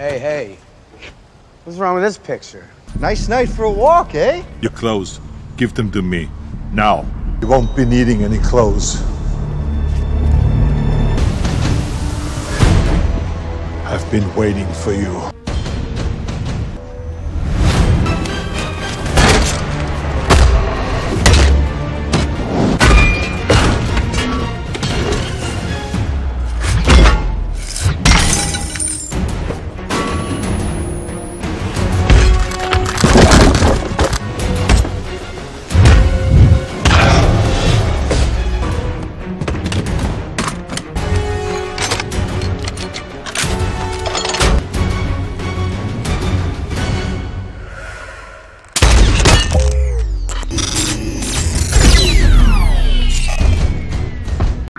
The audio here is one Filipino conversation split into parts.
Hey. What's wrong with this picture? Nice night for a walk, eh? Your clothes. Give them to me. Now. You won't be needing any clothes. I've been waiting for you.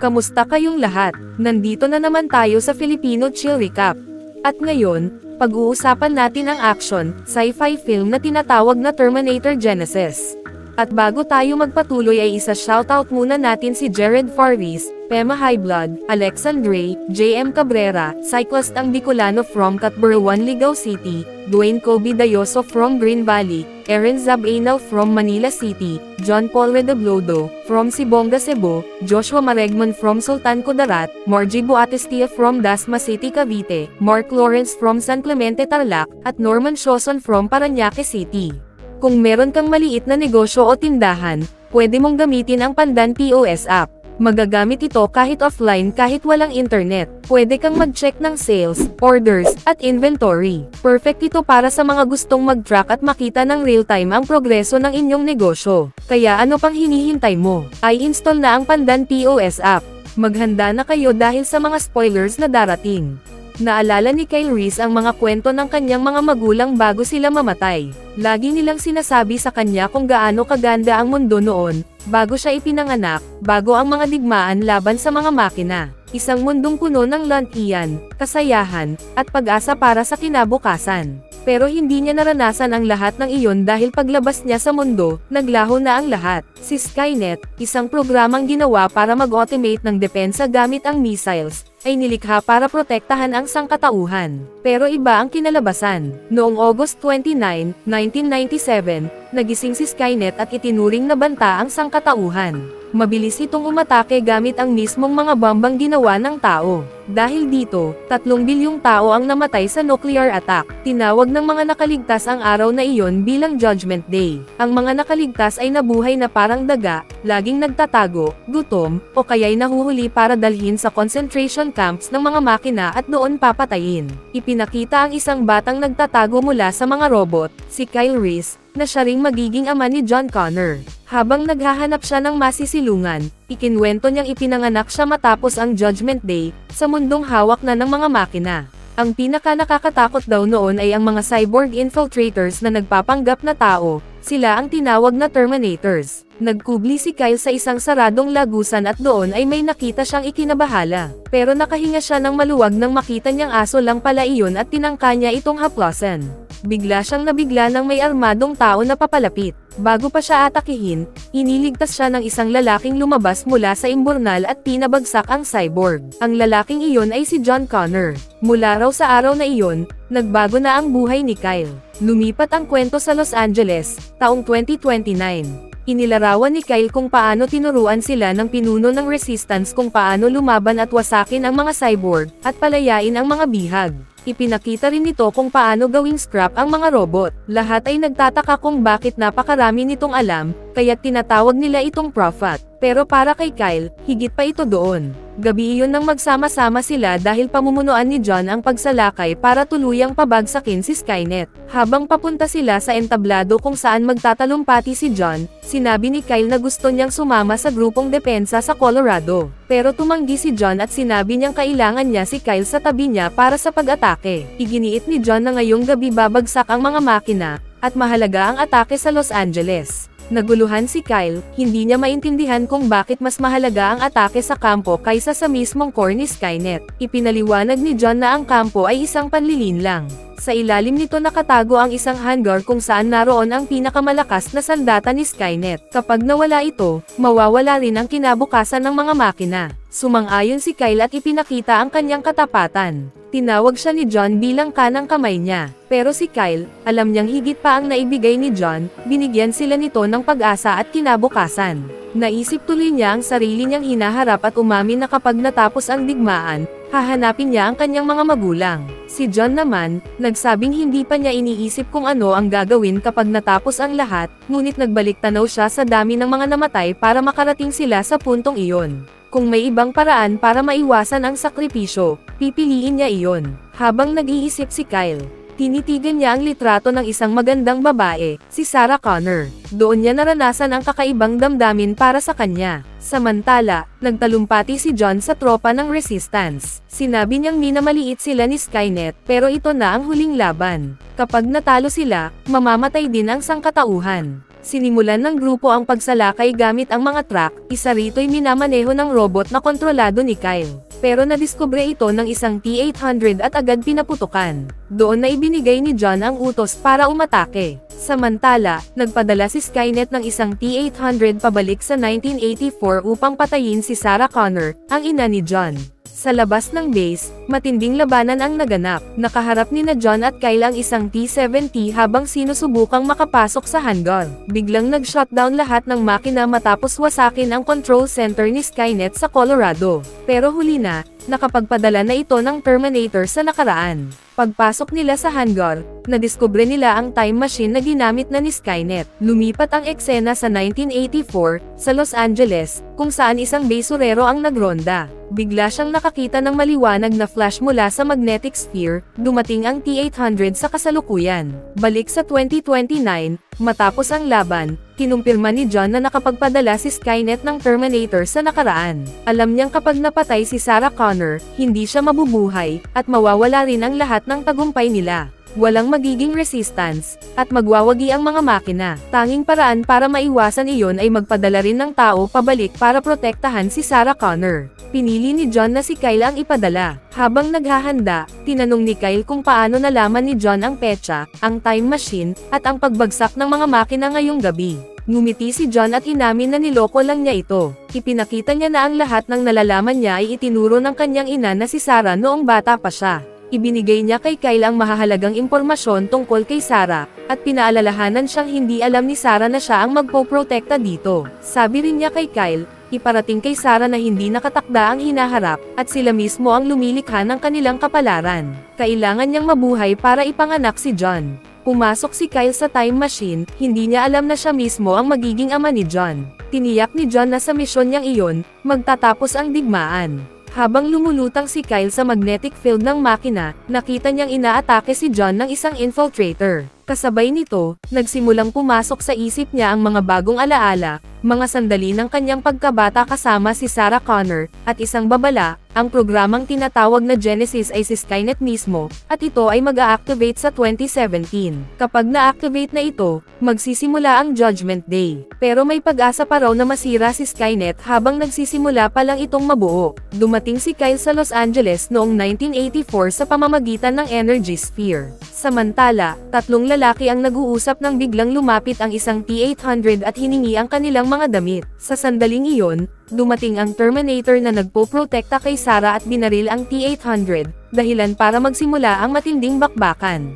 Kamusta kayong lahat? Nandito na naman tayo sa Filipino Chill Recap. At ngayon, pag-uusapan natin ang action, sci-fi film na tinatawag na Terminator Genisys. At bago tayo magpatuloy ay isa-shoutout muna natin si Jared Farris, Pema Highblood, Alexandre, JM Cabrera, Cyclist ang Bicolano from Catburawan, Ligao City, Dwayne Kobe Dayoso from Green Valley, Erin Zabainal from Manila City, John Paul Redablodo, from Sibonga, Cebu, Joshua Maregman from Sultan Kudarat, Margie Buatistia from Dasma City, Cavite, Mark Lawrence from San Clemente, Tarlac, at Norman Shoson from Parañaque City. Kung meron kang maliit na negosyo o tindahan, pwede mong gamitin ang Pandan POS app. Magagamit ito kahit offline kahit walang internet. Pwede kang mag-check ng sales, orders, at inventory. Perfect ito para sa mga gustong mag-track at makita ng real-time ang progreso ng inyong negosyo. Kaya ano pang hinihintay mo? Ay install na ang Pandan POS app. Maghanda na kayo dahil sa mga spoilers na darating. Naalala ni Kyle Reese ang mga kwento ng kanyang mga magulang bago sila mamatay. Lagi nilang sinasabi sa kanya kung gaano kaganda ang mundo noon, bago siya ipinanganak, bago ang mga digmaan laban sa mga makina. Isang mundong puno ng lantian, kasayahan, at pag-asa para sa kinabukasan. Pero hindi niya naranasan ang lahat ng iyon dahil paglabas niya sa mundo, naglaho na ang lahat. Si Skynet, isang programang ginawa para mag-automate ng depensa gamit ang missiles, ay nilikha para protektahan ang sangkatauhan. Pero iba ang kinalabasan. Noong August 29, 1997, nagising si Skynet at itinuring na banta ang sangkatauhan. Mabilis itong umatake gamit ang mismong mga bombang ginawa ng tao. Dahil dito, 3 bilyong tao ang namatay sa nuclear attack. Tinawag ng mga nakaligtas ang araw na iyon bilang Judgment Day. Ang mga nakaligtas ay nabuhay na parang daga, laging nagtatago, gutom, o kaya'y nahuhuli para dalhin sa concentration camps ng mga makina at doon papatayin. Ipinakita ang isang batang nagtatago mula sa mga robot, si Kyle Reese, na siya ring magiging ama ni John Connor. Habang naghahanap siya ng masisilungan, ikinwento niyang ipinanganak siya matapos ang Judgment Day, sa mundong hawak na ng mga makina. Ang pinaka-nakakatakot daw noon ay ang mga cyborg infiltrators na nagpapanggap na tao, sila ang tinawag na Terminators. Nagkubli si Kyle sa isang saradong lagusan at doon ay may nakita siyang ikinabahala. Pero nakahinga siya ng maluwag nang makita niyang aso lang pala iyon at tinangka niya itong haplasan. Bigla siyang nabigla ng may armadong tao na papalapit. Bago pa siya atakihin, iniligtas siya ng isang lalaking lumabas mula sa imburnal at pinabagsak ang cyborg. Ang lalaking iyon ay si John Connor. Mula raw sa araw na iyon, nagbago na ang buhay ni Kyle. Lumipat ang kwento sa Los Angeles, taong 2029. Inilarawan ni Kyle kung paano tinuruan sila ng pinuno ng resistance kung paano lumaban at wasakin ang mga cyborg, at palayain ang mga bihag. Ipinakita rin nito kung paano gawing scrap ang mga robot. Lahat ay nagtataka kung bakit napakarami nitong alam, kaya tinatawag nila itong prophet. Pero para kay Kyle, higit pa ito doon. Gabi iyon nang magsama-sama sila dahil pamumunuan ni John ang pagsalakay para tuluyang pabagsakin si Skynet. Habang papunta sila sa entablado kung saan magtatalumpati si John, sinabi ni Kyle na gusto niyang sumama sa grupong depensa sa Colorado. Pero tumanggi si John at sinabi niyang kailangan niya si Kyle sa tabi niya para sa pag-atake. Iginiit ni John na ngayong gabi babagsak ang mga makina, at mahalaga ang atake sa Los Angeles. Naguluhan si Kyle, hindi niya maintindihan kung bakit mas mahalaga ang atake sa kampo kaysa sa mismong core ni Skynet. Ipinaliwanag ni John na ang kampo ay isang panlilin lang. Sa ilalim nito nakatago ang isang hangar kung saan naroon ang pinakamalakas na sandata ni Skynet. Kapag nawala ito, mawawala rin ang kinabukasan ng mga makina. Sumang-ayon si Kyle at ipinakita ang kanyang katapatan. Tinawag siya ni John bilang kanang kamay niya. Pero si Kyle, alam niyang higit pa ang naibigay ni John, binigyan sila nito ng pag-asa at kinabukasan. Naisip tuloy niya ang sarili niyang hinaharap at umamin na kapag natapos ang digmaan, hahanapin niya ang kanyang mga magulang. Si John naman, nagsabing hindi pa niya iniisip kung ano ang gagawin kapag natapos ang lahat, ngunit nagbalik tanaw siya sa dami ng mga namatay para makarating sila sa puntong iyon. Kung may ibang paraan para maiwasan ang sakripisyo, pipiliin niya iyon. Habang nag-iisip si Kyle, tinitigan niya ang litrato ng isang magandang babae, si Sarah Connor. Doon niya naranasan ang kakaibang damdamin para sa kanya. Samantala, nagtalumpati si John sa tropa ng Resistance. Sinabi niyang minamaliit sila ni Skynet pero ito na ang huling laban. Kapag natalo sila, mamamatay din ang sangkatauhan. Sinimulan ng grupo ang pagsalakay gamit ang mga truck, isa rito'y minamaneho ng robot na kontrolado ni Kyle. Pero nadiskubre ito ng isang T-800 at agad pinaputukan. Doon na ibinigay ni John ang utos para umatake. Samantala, nagpadala si Skynet ng isang T-800 pabalik sa 1984 upang patayin si Sarah Connor, ang ina ni John. Sa labas ng base, matinding labanan ang naganap. Nakaharap nina John at Kyle ang isang T-70 habang sinusubukang makapasok sa hangar. Biglang nag-shutdown lahat ng makina matapos wasakin ang control center ni Skynet sa Colorado. Pero huli na, nakapagpadala na ito ng Terminator sa nakaraan. Pagpasok nila sa hangar, nadiskubre nila ang time machine na ginamit na ni Skynet. Lumipat ang eksena sa 1984, sa Los Angeles, kung saan isang basurero ang nagronda. Bigla siyang nakakita ng maliwanag na flash mula sa magnetic sphere, dumating ang T-800 sa kasalukuyan. Balik sa 2029, matapos ang laban, kinumpirma ni John na nakapagpadala si Skynet ng Terminator sa nakaraan. Alam niyang kapag napatay si Sarah Connor, hindi siya mabubuhay, at mawawala rin ang lahat ng tagumpay nila. Walang magiging resistance, at magwawagi ang mga makina. Tanging paraan para maiwasan iyon ay magpadala rin ng tao pabalik para protektahan si Sarah Connor. Pinili ni John na si Kyle ang ipadala. Habang naghahanda, tinanong ni Kyle kung paano nalaman ni John ang petsa, ang time machine, at ang pagbagsak ng mga makina ngayong gabi. Ngumiti si John at inamin na niloko lang niya ito. Ipinakita niya na ang lahat ng nalalaman niya ay itinuro ng kanyang ina na si Sarah noong bata pa siya. Ibinigay niya kay Kyle ang mahahalagang impormasyon tungkol kay Sarah, at pinaalalahanan siyang hindi alam ni Sarah na siya ang magpoprotekta dito. Sabi rin niya kay Kyle, iparating kay Sarah na hindi nakatakda ang hinaharap, at sila mismo ang lumilikha ng kanilang kapalaran. Kailangan niyang mabuhay para ipanganak si John. Pumasok si Kyle sa time machine, hindi niya alam na siya mismo ang magiging ama ni John. Tiniyak ni John na sa misyon niyang iyon, magtatapos ang digmaan. Habang lumulutang si Kyle sa magnetic field ng makina, nakita niyang inaatake si John ng isang infiltrator. Kasabay nito, nagsimulang pumasok sa isip niya ang mga bagong alaala, mga sandali ng kanyang pagkabata kasama si Sarah Connor, at isang babala. Ang programang tinatawag na Genesis ay si Skynet mismo, at ito ay mag-a-activate sa 2017. Kapag na-activate na ito, magsisimula ang Judgment Day. Pero may pag-asa pa raw na masira si Skynet habang nagsisimula pa lang itong mabuo. Dumating si Kyle sa Los Angeles noong 1984 sa pamamagitan ng Energy Sphere. Samantala, tatlong lalaki ang nag-uusap nang biglang lumapit ang isang T-800 at hiningi ang kanilang mga damit. Sa sandaling iyon, dumating ang Terminator na nagpoprotekta kay Sarah at binaril ang T-800, dahilan para magsimula ang matinding bakbakan.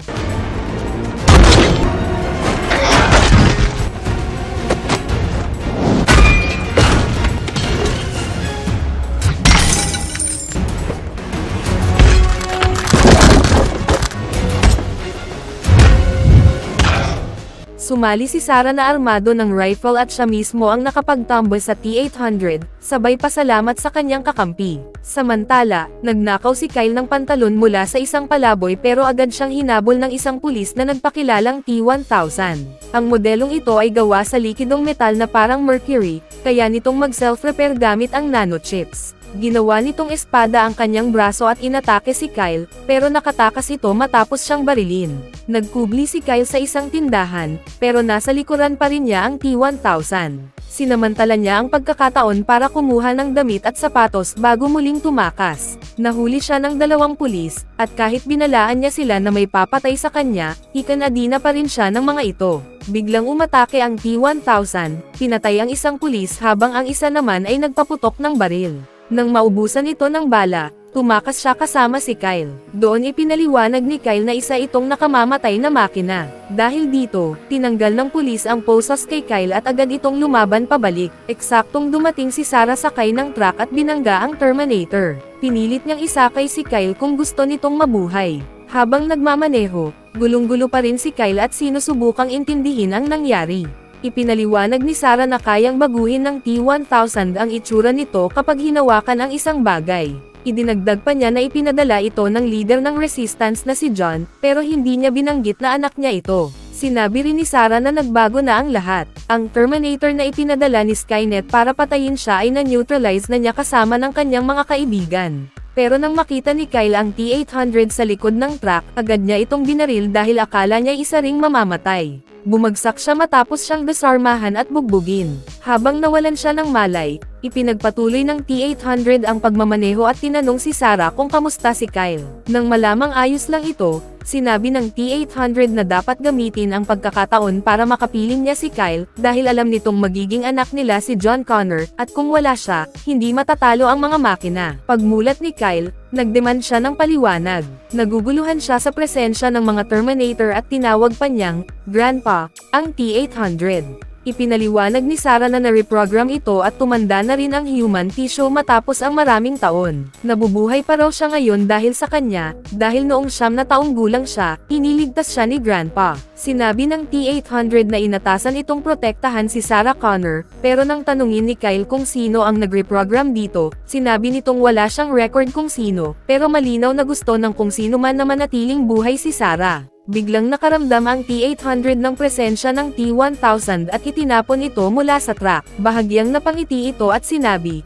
Sumali si Sarah na armado ng rifle at siya mismo ang nakapagtambol sa T-800, sabay pasalamat sa kanyang kakampi. Samantala, nagnakaw si Kyle ng pantalon mula sa isang palaboy pero agad siyang hinabol ng isang pulis na nagpakilalang T-1000. Ang modelong ito ay gawa sa likidong metal na parang mercury, kaya nitong mag-self-repair gamit ang nanochips. Ginawa nitong espada ang kanyang braso at inatake si Kyle, pero nakatakas ito matapos siyang barilin. Nagkubli si Kyle sa isang tindahan, pero nasa likuran pa rin niya ang T-1000. Sinamantala niya ang pagkakataon para kumuha ng damit at sapatos bago muling tumakas. Nahuli siya ng 2 pulis, at kahit binalaan niya sila na may papatay sa kanya, ikanadina pa rin siya ng mga ito. Biglang umatake ang T-1000, pinatay ang isang pulis habang ang isa naman ay nagpaputok ng baril. Nang maubusan ito ng bala, tumakas siya kasama si Kyle. Doon ipinaliwanag ni Kyle na isa itong nakamamatay na makina. Dahil dito, tinanggal ng pulis ang posas kay Kyle at agad itong lumaban pabalik. Eksaktong dumating si Sarah sakay ng truck at binangga ang Terminator. Pinilit niyang isakay si Kyle kung gusto nitong mabuhay. Habang nagmamaneho, gulong-gulo pa rin si Kyle at sinusubukang intindihin ang nangyari. Ipinaliwanag ni Sarah na kayang baguhin ng T-1000 ang itsura nito kapag hinawakan ang isang bagay. Idinagdag pa niya na ipinadala ito ng leader ng resistance na si John, pero hindi niya binanggit na anak niya ito. Sinabi rin ni Sarah na nagbago na ang lahat. Ang Terminator na ipinadala ni Skynet para patayin siya ay na-neutralize na niya kasama ng kanyang mga kaibigan. Pero nang makita ni Kyle ang T-800 sa likod ng truck, agad niya itong binaril dahil akala niya isa ring mamamatay. Bumagsak siya matapos siyang desarmahan at bugbugin. Habang nawalan siya ng malay, ipinagpatuloy ng T-800 ang pagmamaneho at tinanong si Sarah kung kamusta si Kyle. Nang malamang ayos lang ito, sinabi ng T-800 na dapat gamitin ang pagkakataon para makapiling niya si Kyle dahil alam nitong magiging anak nila si John Connor at kung wala siya, hindi matatalo ang mga makina. Pagmulat ni Kyle, nagdemand siya ng paliwanag. Naguguluhan siya sa presensya ng mga Terminator at tinawag pa niyang Grandpa ang T-800. Ipinaliwanag ni Sarah na na-reprogram ito at tumanda na rin ang human tissue matapos ang maraming taon. Nabubuhay pa raw siya ngayon dahil sa kanya, dahil noong 9 na taong gulang siya, iniligtas siya ni Grandpa. Sinabi ng T-800 na inatasan itong protektahan si Sarah Connor, pero nang tanungin ni Kyle kung sino ang nag-reprogram dito, sinabi nitong wala siyang record kung sino, pero malinaw na gusto ng kung sino man na manatiling buhay si Sarah. Biglang nakaramdam ang T-800 ng presensya ng T-1000 at itinapon ito mula sa truck. Bahagyang napangiti ito at sinabi,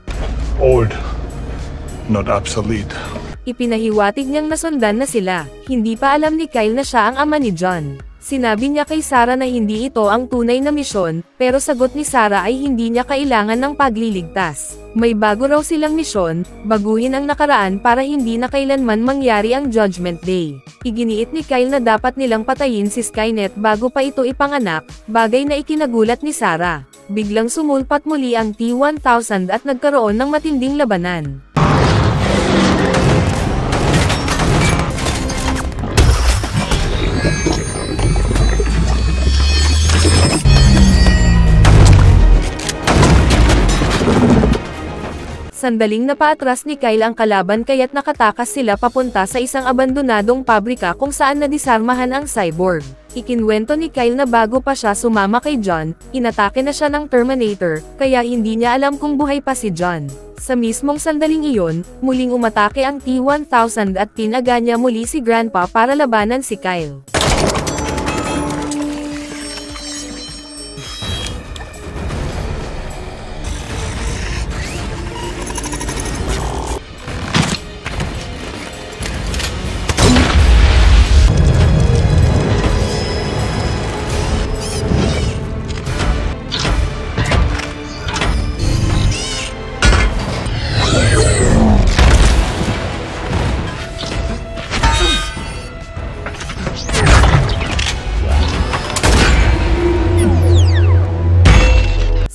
Old, not obsolete. Ipinahiwatig niyang nasundan na sila. Hindi pa alam ni Kyle na siya ang ama ni John. Sinabi niya kay Sarah na hindi ito ang tunay na misyon, pero sagot ni Sarah ay hindi niya kailangan ng pagliligtas. May bago raw silang misyon, baguhin ang nakaraan para hindi na kailanman mangyari ang Judgment Day. Iginiit ni Kyle na dapat nilang patayin si Skynet bago pa ito ipanganak, bagay na ikinagulat ni Sarah. Biglang sumulpat muli ang T-1000 at nagkaroon ng matinding labanan. Sandaling napaatras ni Kyle ang kalaban kaya't nakatakas sila papunta sa isang abandonadong pabrika kung saan nadisarmahan ang cyborg. Ikinwento ni Kyle na bago pa siya sumama kay John, inatake na siya ng Terminator, kaya hindi niya alam kung buhay pa si John. Sa mismong sandaling iyon, muling umatake ang T-1000 at tinaga niya muli si Grandpa para labanan si Kyle.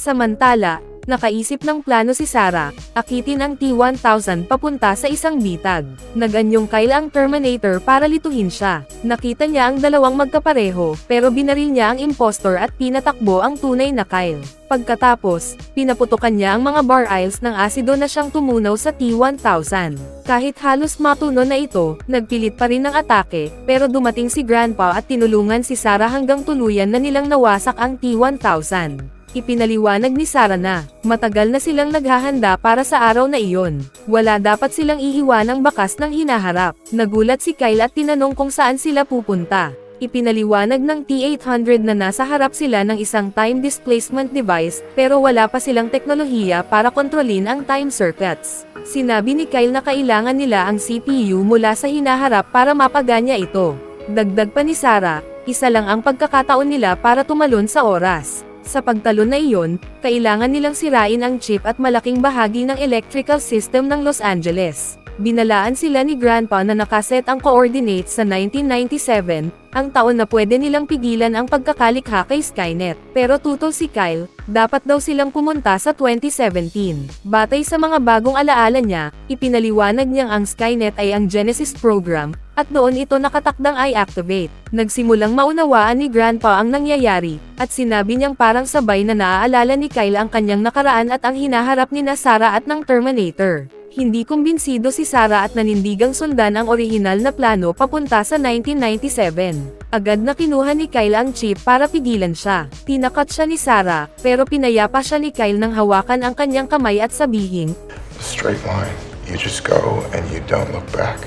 Samantala, nakaisip ng plano si Sarah, akitin ang T-1000 papunta sa isang bitag. Naganyong Kyle ang Terminator para lituhin siya. Nakita niya ang dalawang magkapareho, pero binaril niya ang impostor at pinatakbo ang tunay na Kyle. Pagkatapos, pinaputukan niya ang mga bar aisles ng asido na siyang tumunaw sa T-1000. Kahit halos matuno na ito, nagpilit pa rin ng atake, pero dumating si Grandpa at tinulungan si Sarah hanggang tuluyan na nilang nawasak ang T-1000. Ipinaliwanag ni Sarah na, matagal na silang naghahanda para sa araw na iyon. Wala dapat silang iiwanang bakas ng hinaharap. Nagulat si Kyle at tinanong kung saan sila pupunta. Ipinaliwanag ng T-800 na nasa harap sila ng isang time displacement device, pero wala pa silang teknolohiya para kontrolin ang time circuits. Sinabi ni Kyle na kailangan nila ang CPU mula sa hinaharap para mapaganya ito. Dagdag pa ni Sarah, isa lang ang pagkakataon nila para tumalon sa oras. Sa pagtalon na iyon, kailangan nilang sirain ang chip at malaking bahagi ng electrical system ng Los Angeles. Binalaan sila ni Grandpa na nakaset ang coordinates sa 1997, ang taon na pwede nilang pigilan ang pagkakalikha kay Skynet. Pero tutol si Kyle, dapat daw silang pumunta sa 2017. Batay sa mga bagong alaala niya, ipinaliwanag niyang ang Skynet ay ang Genesis program, at doon ito nakatakdang i-activate. Nagsimulang maunawaan ni Grandpa ang nangyayari, at sinabi niyang parang sabay na naaalala ni Kyle ang kanyang nakaraan at ang hinaharap ni Sarah at ng Terminator. Hindi kumbinsido si Sarah at nanindigang sundan ang orihinal na plano papunta sa 1997. Agad na kinuha ni Kyle ang chip para pigilan siya. Tinakat siya ni Sarah, pero pinayapa siya ni Kyle nang hawakan ang kanyang kamay at sabihin, Straight line. You just go and you don't look back.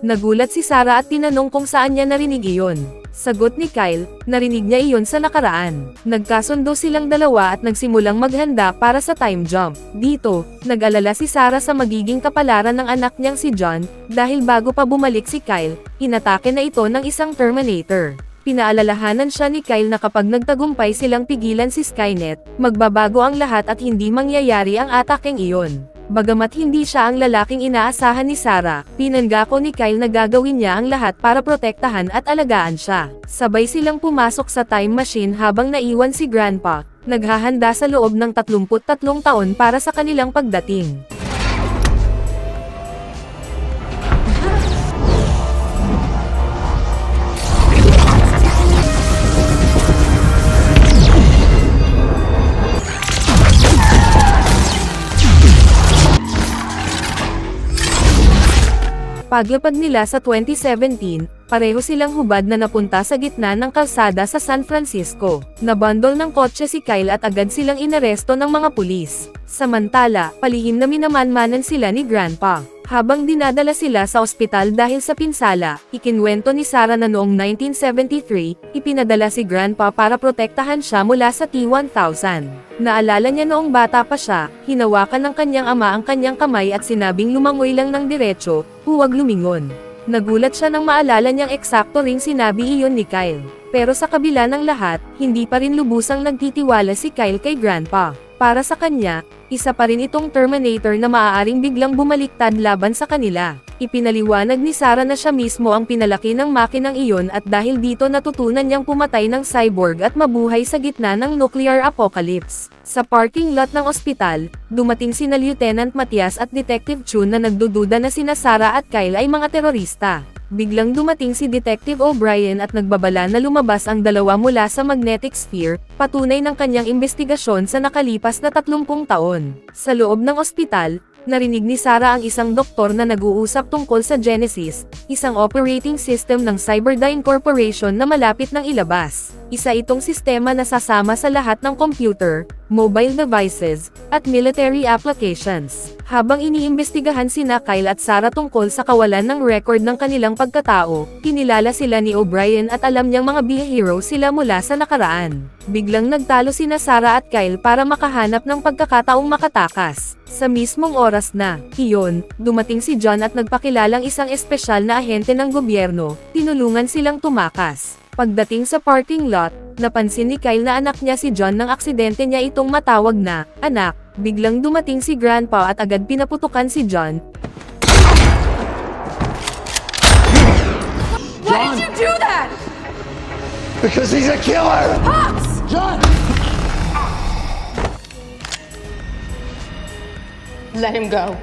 Nagulat si Sarah at tinanong kung saan niya narinig iyon. Sagot ni Kyle, narinig niya iyon sa nakaraan. Nagkasundo silang dalawa at nagsimulang maghanda para sa time jump. Dito, nag-alala si Sarah sa magiging kapalaran ng anak niyang si John, dahil bago pa bumalik si Kyle, inatake na ito ng isang Terminator. Pinaalalahanan siya ni Kyle na kapag nagtagumpay silang pigilan si Skynet, magbabago ang lahat at hindi mangyayari ang atakeng iyon. Bagamat hindi siya ang lalaking inaasahan ni Sarah, pinanggako ni Kyle na gagawin niya ang lahat para protektahan at alagaan siya. Sabay silang pumasok sa time machine habang naiwan si Grandpa, naghahanda sa loob ng 33 taon para sa kanilang pagdating. Paglapag nila sa 2017, pareho silang hubad na napunta sa gitna ng kalsada sa San Francisco. Nabundol ng kotse si Kyle at agad silang inaresto ng mga pulis. Samantala, palihim na minamanmanan sila ni Grandpa. Habang dinadala sila sa ospital dahil sa pinsala, ikinwento ni Sarah na noong 1973, ipinadala si Grandpa para protektahan siya mula sa T-1000. Naalala niya noong bata pa siya, hinawakan ng kanyang ama ang kanyang kamay at sinabing lumangoy lang ng diretso, huwag lumingon. Nagulat siya nang maalala niyang eksakto ring sinabi iyon ni Kyle. Pero sa kabila ng lahat, hindi pa rin lubusang nagtitiwala si Kyle kay Grandpa. Para sa kanya, isa pa rin itong Terminator na maaaring biglang bumaliktad laban sa kanila. Ipinaliwanag ni Sarah na siya mismo ang pinalaki ng makinang iyon at dahil dito natutunan niyang pumatay ng cyborg at mabuhay sa gitna ng nuclear apocalypse. Sa parking lot ng ospital, dumating sina Lieutenant Matias at Detective Chun na nagdududa na sina Sarah at Kyle ay mga terorista. Biglang dumating si Detective O'Brien at nagbabala na lumabas ang dalawa mula sa magnetic sphere, patunay ng kanyang investigasyon sa nakalipas na 30 taon. Sa loob ng ospital, narinig ni Sarah ang isang doktor na nag-uusap tungkol sa Genesis, isang operating system ng Cyberdyne Corporation na malapit ng ilabas. Isa itong sistema na sasama sa lahat ng computer, mobile devices, at military applications. Habang iniimbestigahan sina Kyle at Sarah tungkol sa kawalan ng record ng kanilang pagkatao, kinilala sila ni O'Brien at alam niyang mga bihero sila mula sa nakaraan. Biglang nagtalo sina Sarah at Kyle para makahanap ng pagkakataong makatakas. Sa mismong oras na iyon, dumating si John at nagpakilalang isang espesyal na ahente ng gobyerno, tinulungan silang tumakas. Pagdating sa parking lot, napansin ni Kyle na anak niya si John nang aksidente niya itong matawag na, anak. Biglang dumating si Grandpa at agad pinaputukan si John. Why did you do that? Because he's a killer! Pops! John! Let him go.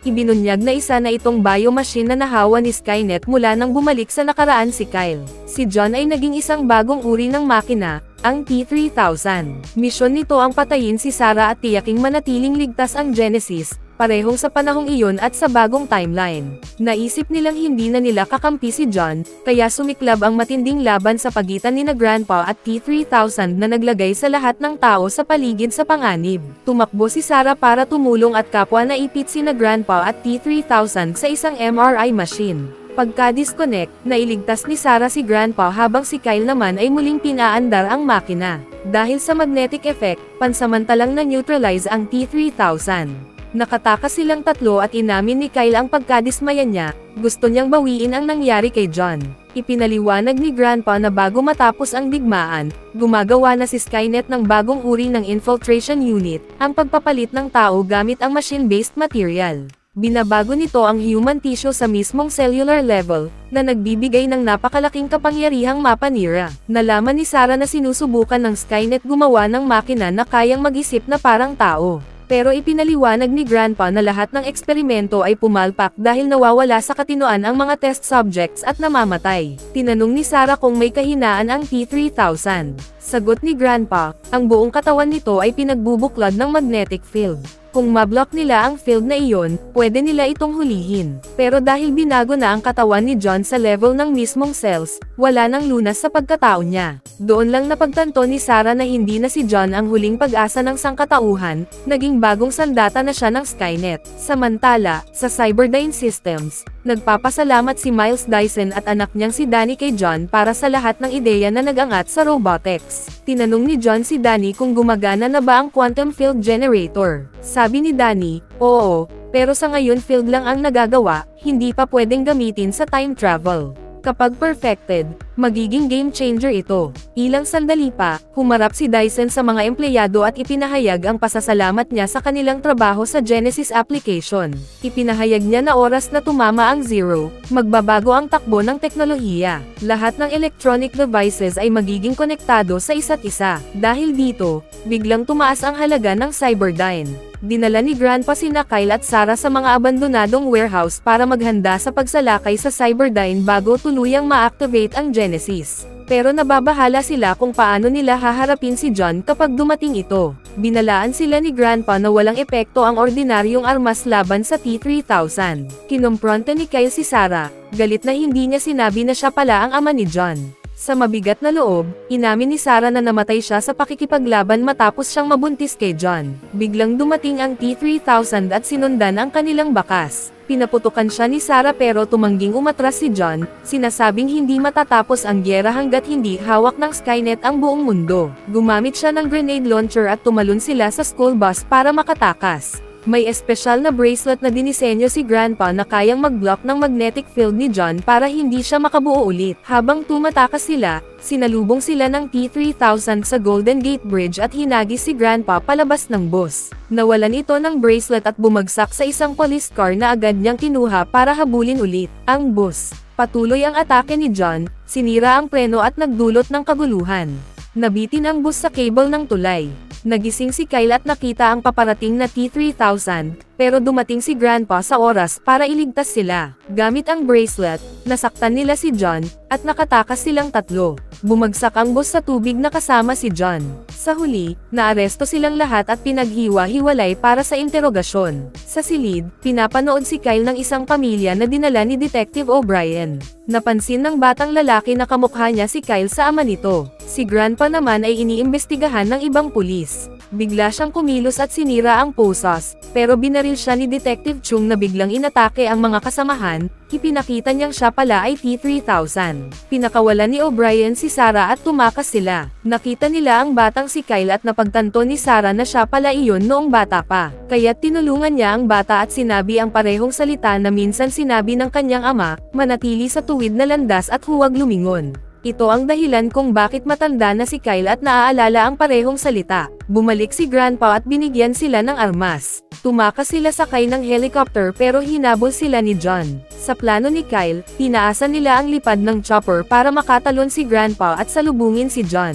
Ibinunyag na isa na itong biomachine na nahawa ni Skynet mula nang bumalik sa nakaraan si Kyle. Si John ay naging isang bagong uri ng makina, ang T-3000. Misyon nito ang patayin si Sarah at tiyaking manatiling ligtas ang Genesis, parehong sa panahong iyon at sa bagong timeline. Naisip nilang hindi na nila kakampi si John, kaya sumiklab ang matinding laban sa pagitan ni na Grandpa at T-3000 na naglagay sa lahat ng tao sa paligid sa panganib. Tumakbo si Sarah para tumulong at kapwa naipit si na Grandpa at T-3000 sa isang MRI machine. Pagka-disconnect, nailigtas ni Sarah si Grandpa habang si Kyle naman ay muling pinaandar ang makina. Dahil sa magnetic effect, pansamantalang na-neutralize ang T-3000. Nakatakas silang tatlo at inamin ni Kyle ang pagkadismaya niya, gusto niyang bawiin ang nangyari kay John. Ipinaliwanag ni Grandpa na bago matapos ang digmaan, gumagawa na si Skynet ng bagong uri ng infiltration unit, ang pagpapalit ng tao gamit ang machine-based material. Binabago nito ang human tissue sa mismong cellular level, na nagbibigay ng napakalaking kapangyarihang mapanira. Nalaman ni Sarah na sinusubukan ng Skynet gumawa ng makina na kayang mag-isip na parang tao. Pero ipinaliwanag ni Grandpa na lahat ng eksperimento ay pumalpak dahil nawawala sa katinoan ang mga test subjects at namamatay. Tinanong ni Sarah kung may kahinaan ang T-3000. Sagot ni Grandpa, ang buong katawan nito ay pinagbubuklod ng magnetic field. Kung mablock nila ang field na iyon, pwede nila itong hulihin. Pero dahil binago na ang katawan ni John sa level ng mismong cells, wala nang lunas sa pagkatao niya. Doon lang napagtanto ni Sarah na hindi na si John ang huling pag-asa ng sangkatauhan, naging bagong sandata na siya ng Skynet. Samantala, sa Cyberdyne Systems, nagpapasalamat si Miles Dyson at anak niyang si Danny kay John para sa lahat ng ideya na nag-angat sa robotics. Tinanong ni John si Danny kung gumagana na ba ang quantum field generator. Sabi ni Danny, oo, pero sa ngayon field lang ang nagagawa, hindi pa pwedeng gamitin sa time travel. Kapag perfected, magiging game changer ito. Ilang sandali pa, humarap si Dyson sa mga empleyado at ipinahayag ang pasasalamat niya sa kanilang trabaho sa Genesis application. Ipinahayag niya na oras na tumama ang zero, magbabago ang takbo ng teknolohiya. Lahat ng electronic devices ay magiging konektado sa isa't isa. Dahil dito, biglang tumaas ang halaga ng Cyberdyne. Dinala ni Grandpa sina Kyle at Sarah sa mga abandonadong warehouse para maghanda sa pagsalakay sa Cyberdyne bago tuluyang ma-activate ang Genesis. Pero nababahala sila kung paano nila haharapin si John kapag dumating ito. Binalaan sila ni Grandpa na walang epekto ang ordinaryong armas laban sa T-3000. Kinompronta ni Kyle si Sarah, galit na hindi niya sinabi na siya pala ang ama ni John. Sa mabigat na loob, inamin ni Sarah na namatay siya sa pakikipaglaban matapos siyang mabuntis kay John. Biglang dumating ang T-3000 at sinundan ang kanilang bakas. Pinaputukan siya ni Sarah pero tumangging umatras si John, sinasabing hindi matatapos ang gyera hanggat hindi hawak ng Skynet ang buong mundo. Gumamit siya ng grenade launcher at tumalon sila sa school bus para makatakas. May espesyal na bracelet na dinisenyo si Grandpa na kayang mag-block ng magnetic field ni John para hindi siya makabuo ulit. Habang tumatakas sila, sinalubong sila ng T-3000 sa Golden Gate Bridge at hinagis si Grandpa palabas ng bus. Nawalan ito ng bracelet at bumagsak sa isang police car na agad niyang kinuha para habulin ulit ang bus. Patuloy ang atake ni John, sinira ang preno at nagdulot ng kaguluhan. Nabitin ang bus sa cable ng tulay. Nagising si Kyle at nakita ang paparating na T-3000, pero dumating si Grandpa sa oras para iligtas sila. Gamit ang bracelet, nasaktan nila si John, at nakatakas silang tatlo. Bumagsak ang bus sa tubig na kasama si John. Sa huli, naaresto silang lahat at pinaghiwa-hiwalay para sa interogasyon. Sa silid, pinapanood si Kyle ng isang pamilya na dinala ni Detective O'Brien. Napansin ng batang lalaki na kamukha niya si Kyle sa ama nito. Si Grandpa naman ay iniimbestigahan ng ibang pulis. Bigla siyang kumilos at sinira ang posas, pero binaril siya ni Detective Chung na biglang inatake ang mga kasamahan, ipinakita niyang siya pala ay T-3000. Pinakawalan ni O'Brien si Sarah at tumakas sila. Nakita nila ang batang si Kyle at napagtanto ni Sarah na siya pala iyon noong bata pa. Kaya't tinulungan niya ang bata at sinabi ang parehong salita na minsan sinabi ng kanyang ama, manatili sa tuwid na landas at huwag lumingon. Ito ang dahilan kung bakit matanda na si Kyle at naaalala ang parehong salita. Bumalik si Grandpa at binigyan sila ng armas. Tumakas sila sakay ng helicopter pero hinabol sila ni John. Sa plano ni Kyle, tinaasan nila ang lipad ng chopper para makatalon si Grandpa at salubungin si John.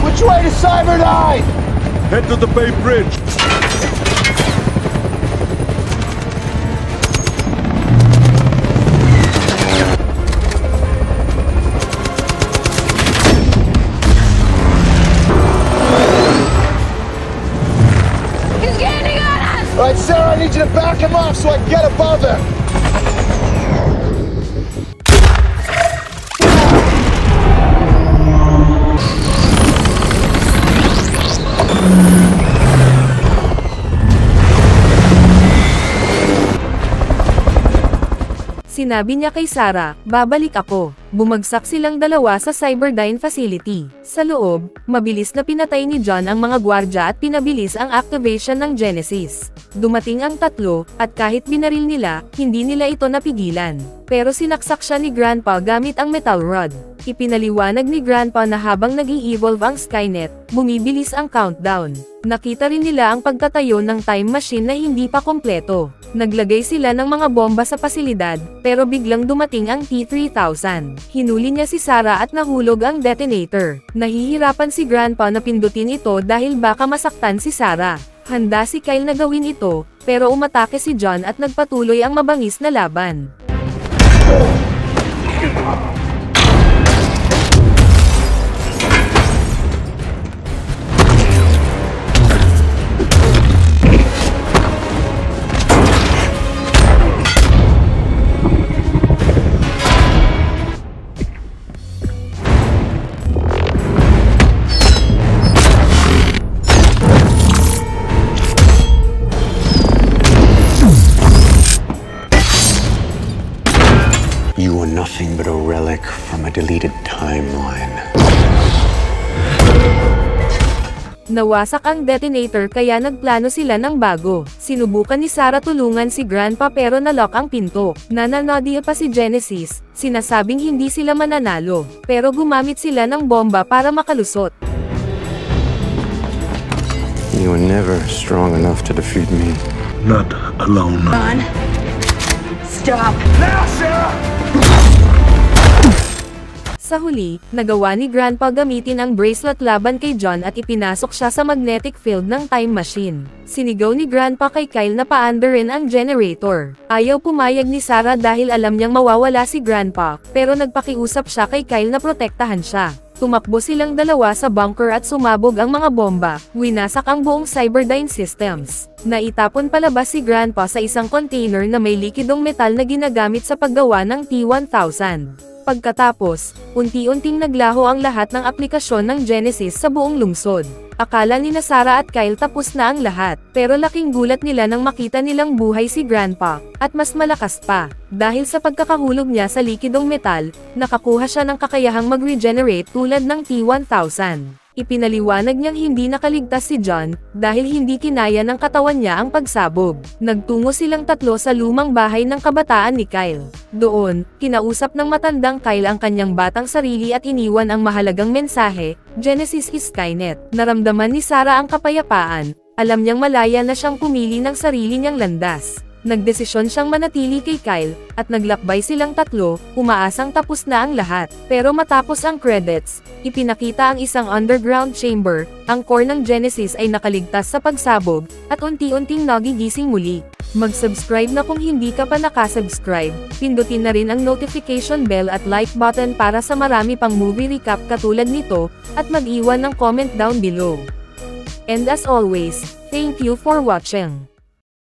Which way to Cyberdyne? Head to the Bay Bridge. He's getting at us! All right, Sarah, I need you to back him off so I can get above him. Sinabi niya kay Sarah, babalik ako. Bumagsak silang dalawa sa Cyberdyne facility. Sa loob, mabilis na pinatay ni John ang mga gwardya at pinabilis ang activation ng Genesis. Dumating ang tatlo, at kahit binaril nila, hindi nila ito napigilan. Pero sinaksak siya ni Grandpa gamit ang metal rod. Ipinaliwanag ni Grandpa na habang nag-i-evolve ang Skynet, bumibilis ang countdown. Nakita rin nila ang pagtatayo ng time machine na hindi pa kompleto. Naglagay sila ng mga bomba sa pasilidad, pero biglang dumating ang T-3000. Hinuli niya si Sarah at nahulog ang detonator. Nahihirapan si Grandpa na pindutin ito dahil baka masaktan si Sarah. Handa si Kyle na gawin ito, pero umatake si John at nagpatuloy ang mabangis na laban. You are nothing but a relic from a deleted timeline. Nawasak ang detonator kaya nagplano sila ng bago. Sinubukan ni Sarah tulungan si Grandpa pero nalock ang pinto. Nananodya pa si Genesis, sinasabing hindi sila mananalo, pero gumamit sila ng bomba para makalusot. You are never strong enough to defeat me. Not alone. John. Stop. Now, Sarah! Sa huli, nagawa ni Grandpa gamitin ang bracelet laban kay John at ipinasok siya sa magnetic field ng time machine. Sinigaw ni Grandpa kay Kyle na paandarin ang generator. Ayaw pumayag ni Sarah dahil alam niyang mawawala si Grandpa, pero nagpakiusap siya kay Kyle na protektahan siya. Tumakbo silang dalawa sa bunker at sumabog ang mga bomba. Winasak ang buong Cyberdyne systems. Naitapon palabas si Grandpa sa isang container na may likidong metal na ginagamit sa paggawa ng T-1000. Pagkatapos, unti-unting naglaho ang lahat ng aplikasyon ng Genesis sa buong lungsod. Akala ni Sarah at Kyle tapos na ang lahat, pero laking gulat nila nang makita nilang buhay si Grandpa, at mas malakas pa. Dahil sa pagkakahulog niya sa likidong metal, nakakuha siya ng kakayahang mag-regenerate tulad ng T-1000. Ipinaliwanag niyang hindi nakaligtas si John, dahil hindi kinaya ng katawan niya ang pagsabog. Nagtungo silang tatlo sa lumang bahay ng kabataan ni Kyle. Doon, kinausap ng matandang Kyle ang kanyang batang sarili at iniwan ang mahalagang mensahe, Genesis is Skynet. Naramdaman ni Sarah ang kapayapaan, alam niyang malaya na siyang pumili ng sarili niyang landas. Nagdesisyon siyang manatili kay Kyle, at naglakbay silang tatlo, umaasang tapos na ang lahat. Pero matapos ang credits, ipinakita ang isang underground chamber, ang core ng Genesis ay nakaligtas sa pagsabog, at unti-unting nagigising muli. Mag-subscribe na kung hindi ka pa nakasubscribe, pindutin na rin ang notification bell at like button para sa marami pang movie recap katulad nito, at mag-iwan ng comment down below. And as always, thank you for watching.